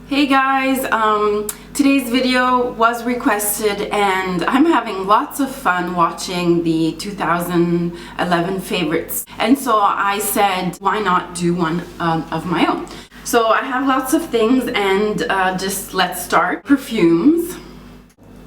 Hey guys, today's video was requested and I'm having lots of fun watching the 2011 favorites, and so I said why not do one of my own. So I have lots of things and just let's start. Perfumes.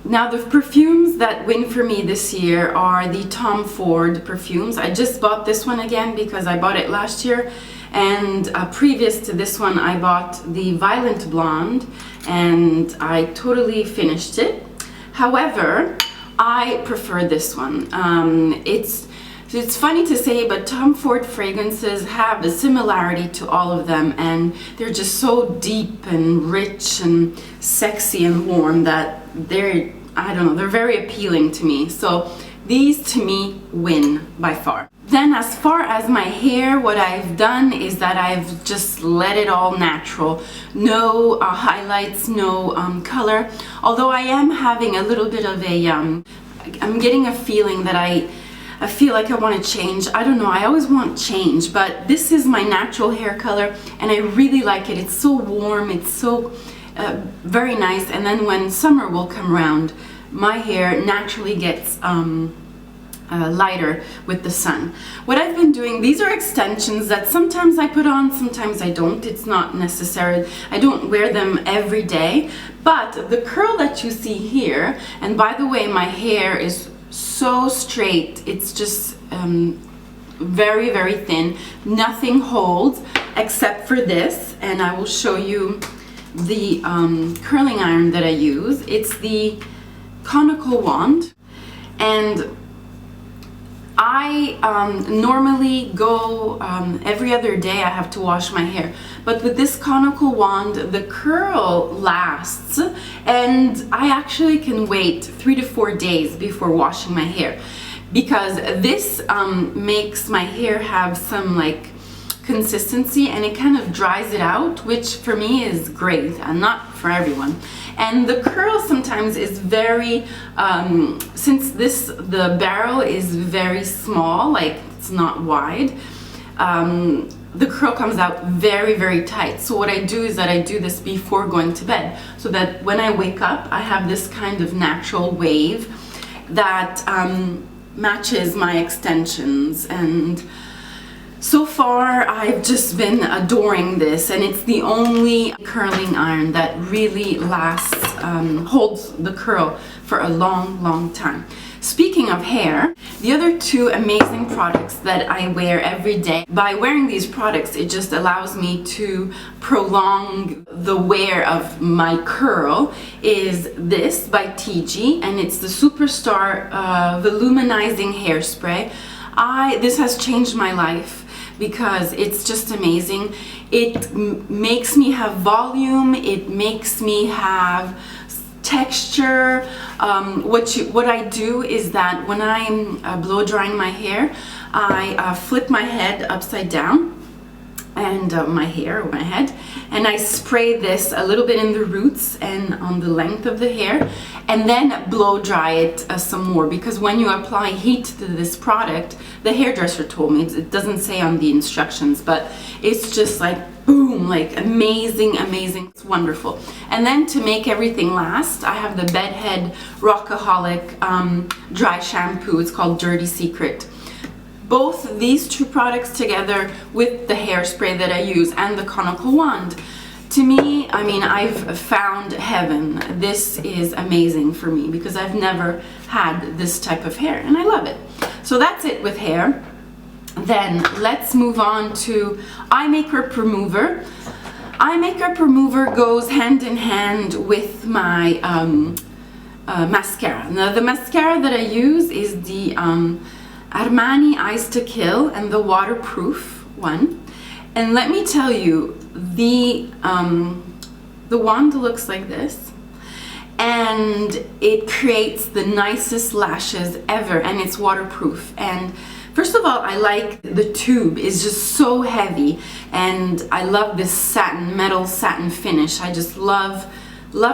Now the perfumes that win for me this year are the Tom Ford perfumes. I just bought this one again because I bought it last year, and previous to this one I bought the Violent Blonde and I totally finished it. However, I prefer this one. It's funny to say, but Tom Ford fragrances have a similarity to all of them, and they're just so deep and rich and sexy and warm that they're, I don't know, they're very appealing to me. So these to me win by far. Then as far as my hair, what I've done is that I've just let it all natural. No highlights, no color. Although I am having a little bit of a, I'm getting a feeling that I feel like I want to change. I don't know, I always want change, but this is my natural hair color and I really like it. It's so warm, it's so very nice, and then when summer will come around, my hair naturally gets lighter with the sun. What I've been doing, these are extensions that sometimes I put on, sometimes I don't. It's not necessary. I don't wear them every day, but the curl that you see here, and by the way, my hair is so straight, it's just very, very thin. Nothing holds except for this, and I will show you the curling iron that I use. It's the conical wand, and I normally go every other day. I have to wash my hair, but with this conical wand the curl lasts, and I actually can wait 3 to 4 days before washing my hair, because this makes my hair have some like consistency, and it kind of dries it out, which for me is great and not for everyone. And the curl sometimes is very since the barrel is very small, like it's not wide, the curl comes out very, very tight. So what I do is that I do this before going to bed, so that when I wake up I have this kind of natural wave that matches my extensions. And so far I've just been adoring this, and it's the only curling iron that really lasts, holds the curl for a long, long time. Speaking of hair, the other two amazing products that I wear every day, by wearing these products it just allows me to prolong the wear of my curl, is this by TG, and it's the Superstar Voluminizing Hairspray. This has changed my life because it's just amazing. It makes me have volume, it makes me have texture. What I do is that when I'm blow drying my hair, I flip my head upside down, and my head, and I spray this a little bit in the roots and on the length of the hair, and then blow dry it some more, because when you apply heat to this product, the hairdresser told me, it doesn't say on the instructions, but it's just like boom, like amazing, amazing, it's wonderful. And then to make everything last, I have the Bedhead Rockaholic dry shampoo. It's called Dirty Secret. Both these two products together with the hairspray that I use and the conical wand, to me, I mean, I've found heaven. This is amazing for me because I've never had this type of hair and I love it. So that's it with hair. Then let's move on to eye makeup remover. Eye makeup remover goes hand in hand with my mascara. Now the mascara that I use is the Armani Eyes to Kill, and the waterproof one. And let me tell you, the wand looks like this, and it creates the nicest lashes ever, and it's waterproof. And first of all, I like the tube is just so heavy, and I love this satin, metal satin finish. I just love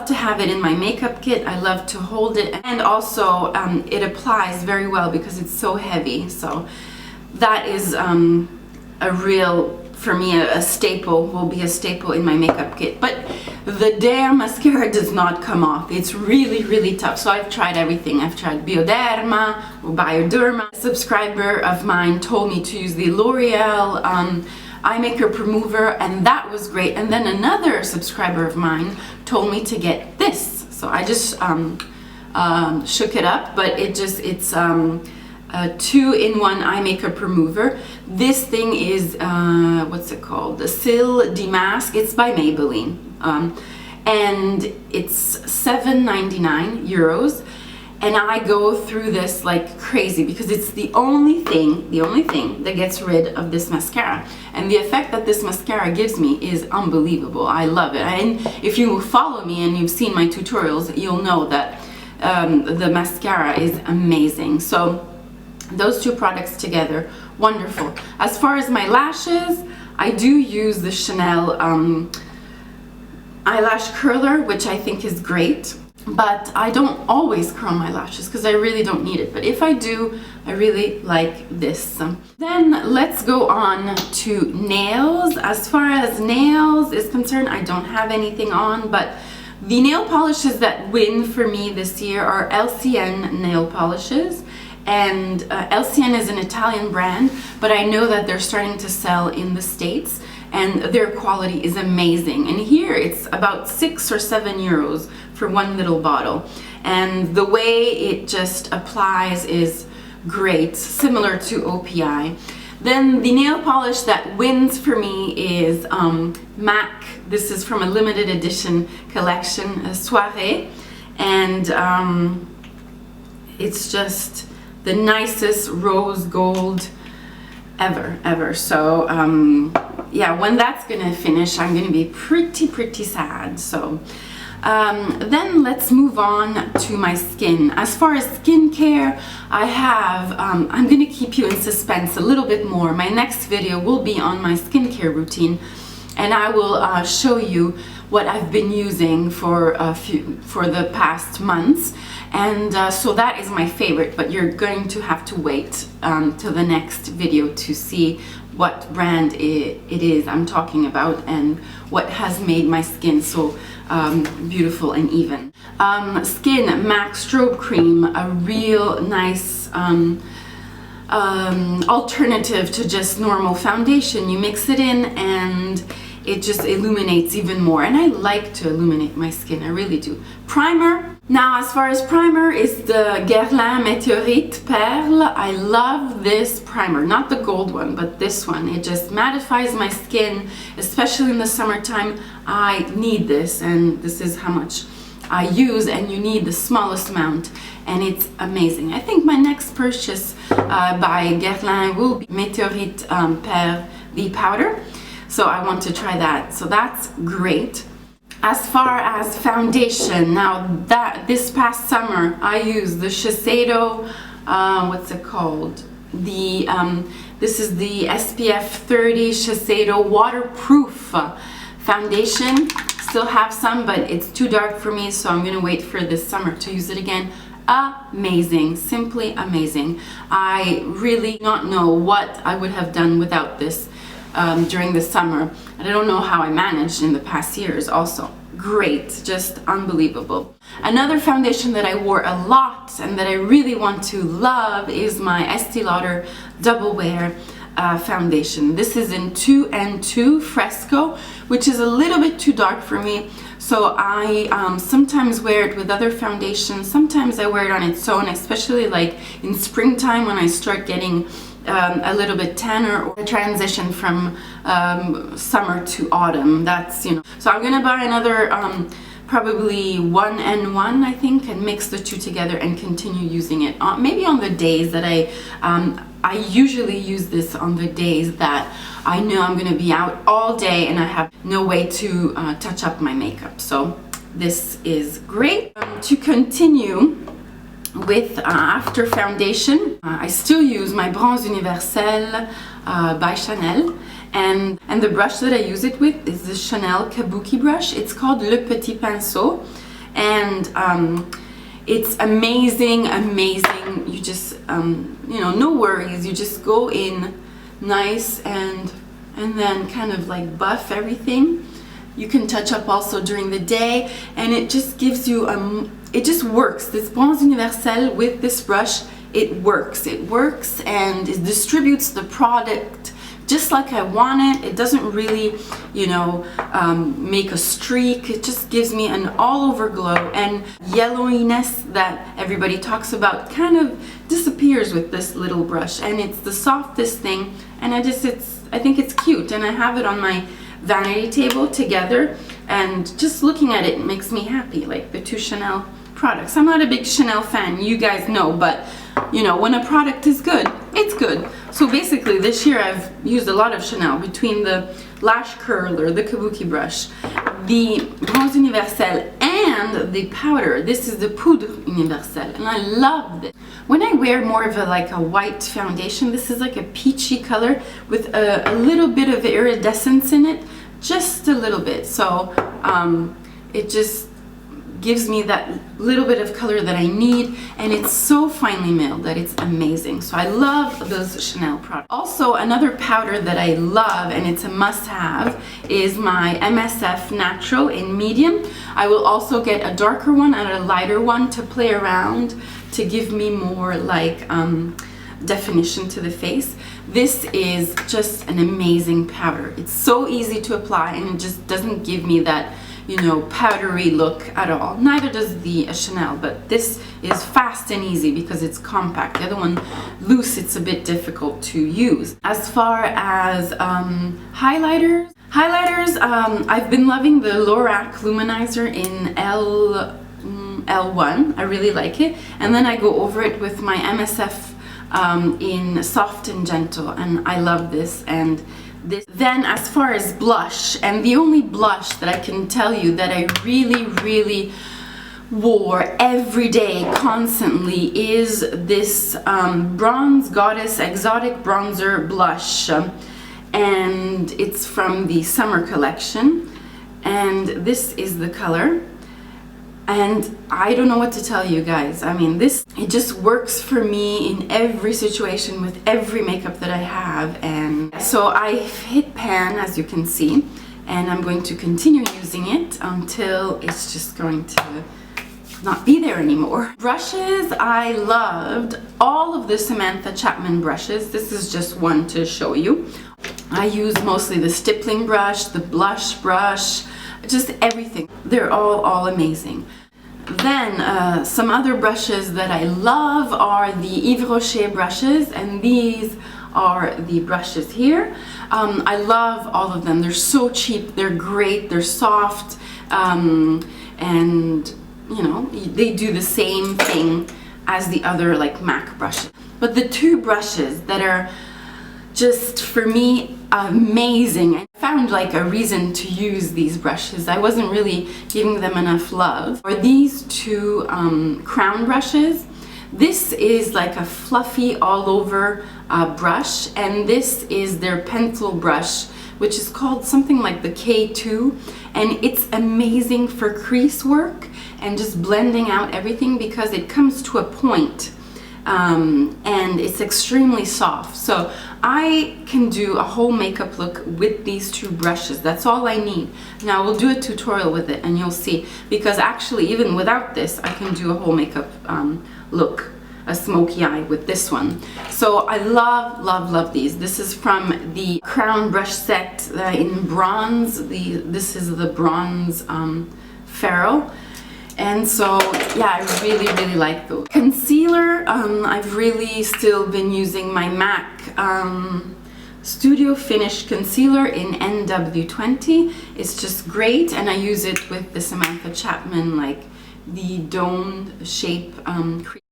to have it in my makeup kit. I love to hold it, and also it applies very well because it's so heavy. So that is a real for me a staple, will be a staple in my makeup kit. But the Dare mascara does not come off. It's really, really tough. So I've tried everything. I've tried Bioderma or Bioderma. A subscriber of mine told me to use the L'Oreal eye makeup remover, and that was great. And then another subscriber of mine told me to get this. So I just shook it up, but it's a 2-in-1 eye makeup remover. This thing is, what's it called? The Cils Demask. It's by Maybelline. And it's €7.99. And I go through this like crazy because it's the only thing that gets rid of this mascara. And the effect that this mascara gives me is unbelievable. I love it. And if you follow me and you've seen my tutorials, you'll know that the mascara is amazing. So those two products together, wonderful. As far as my lashes, I do use the Chanel eyelash curler, which I think is great, but I don't always curl my lashes because I really don't need it. But if I do, I really like this. Then let's go on to nails. As far as nails is concerned, I don't have anything on, but the nail polishes that win for me this year are LCN nail polishes. And LCN is an Italian brand, but I know that they're starting to sell in the States, and their quality is amazing. And here it's about 6 or 7 euros for one little bottle. And the way it just applies is great, similar to OPI. Then the nail polish that wins for me is MAC. This is from a limited edition collection, Soirée. And it's just the nicest rose gold ever. So yeah, when that's gonna finish, I'm gonna be pretty sad. So then let's move on to my skin. As far as skincare, I have I'm gonna keep you in suspense a little bit more. My next video will be on my skincare routine, and I will show you what I've been using for the past months. And so that is my favorite, but you're going to have to wait till the next video to see what brand it is I'm talking about and what has made my skin so beautiful and even. Skin MAC Strobe Cream, a real nice alternative to just normal foundation. You mix it in and it just illuminates even more, and I like to illuminate my skin, I really do. Primer. Now, as far as primer is the Guerlain Météorite Perle. I love this primer, not the gold one, but this one. It just mattifies my skin, especially in the summertime. I need this, and this is how much I use, and you need the smallest amount, and it's amazing. I think my next purchase by Guerlain will be Météorite Perle, the powder. So I want to try that. So that's great. As far as foundation, now that this past summer I used the Shiseido, what's it called? The this is the SPF 30 Shiseido waterproof foundation. Still have some, but it's too dark for me, so I'm gonna wait for this summer to use it again. Amazing, simply amazing. I really don't know what I would have done without this during the summer, and I don't know how I managed in the past years also. Great, just unbelievable. Another foundation that I wore a lot and that I really want to love is my Estee Lauder Double Wear foundation. This is in 2N2 Fresco, which is a little bit too dark for me, so I sometimes wear it with other foundations. Sometimes I wear it on its own, especially like in springtime when I start getting a little bit tanner, or a transition from summer to autumn. That's, you know, so I'm gonna buy another probably 1N1, I think, and mix the two together and continue using it maybe on the days that I usually use this on the days that I know I'm gonna be out all day and I have no way to touch up my makeup. So this is great. To continue with after foundation, I still use my Bronze Universel by Chanel, and the brush that I use it with is the Chanel Kabuki brush. It's called Le Petit Pinceau, and it's amazing. You just you know, no worries, you just go in nice and and then kind of like buff everything. You can touch up also during the day, and it just gives you, it just works. This Bronze Universel with this brush, it works. It works and it distributes the product just like I want it. It doesn't really, you know, make a streak. It just gives me an all-over glow, and yellowiness that everybody talks about kind of disappears with this little brush, and it's the softest thing, and I think it's cute, and I have it on my vanity table together, and just looking at it makes me happy, like the two Chanel products. I'm not a big Chanel fan, you guys know, but you know, when a product is good, it's good. So basically this year I've used a lot of Chanel, between the lash curler, the kabuki brush, the Bronze Universel, and the powder. This is the Poudre Universelle, and I love this. When I wear more of a white foundation, this is like a peachy color with a little bit of iridescence in it, just a little bit. So it just gives me that little bit of color that I need, and it's so finely milled that it's amazing. So I love those Chanel products. Also, another powder that I love, and it's a must-have, is my MSF Natural in medium. I will also get a darker one and a lighter one to play around, to give me more like definition to the face. This is just an amazing powder. It's so easy to apply, and it just doesn't give me that, you know, powdery look at all. Neither does the Chanel, but this is fast and easy because it's compact. The other one, loose, it's a bit difficult to use. As far as highlighters, I've been loving the Lorac Luminizer in L1. I really like it, and then I go over it with my MSF in Soft and Gentle, and I love this. And this. Then as far as blush, and the only blush that I can tell you that I really wore every day constantly is this Bronze Goddess Exotic Bronzer Blush, and it's from the summer collection, and this is the color. And I don't know what to tell you guys. I mean, it just works for me in every situation with every makeup that I have. And so I hit pan, as you can see, and I'm going to continue using it until it's just going to not be there anymore. Brushes, I loved all of the Samantha Chapman brushes. This is just one to show you. I use mostly the stippling brush, the blush brush, just everything. They're all amazing. Then some other brushes that I love are the Yves Rocher brushes, and these are the brushes here. I love all of them. They're so cheap, they're great, they're soft, and you know, they do the same thing as the other like MAC brushes. But the two brushes that are just, for me, amazing. I found like a reason to use these brushes. I wasn't really giving them enough love. Or these two crown brushes. This is like a fluffy all over brush, and this is their pencil brush, which is called something like the K2, and it's amazing for crease work and just blending out everything because it comes to a point. And it's extremely soft, so I can do a whole makeup look with these two brushes. That's all I need. Now we'll do a tutorial with it and you'll see, because actually even without this I can do a whole makeup look, a smoky eye with this one. So I love these. This is from the crown brush set in bronze. This is the bronze ferrule. And so, yeah, I really like those. Concealer, I've really still been using my MAC Studio Finish Concealer in NW20. It's just great, and I use it with the Samantha Chapman, like the dome shape crease.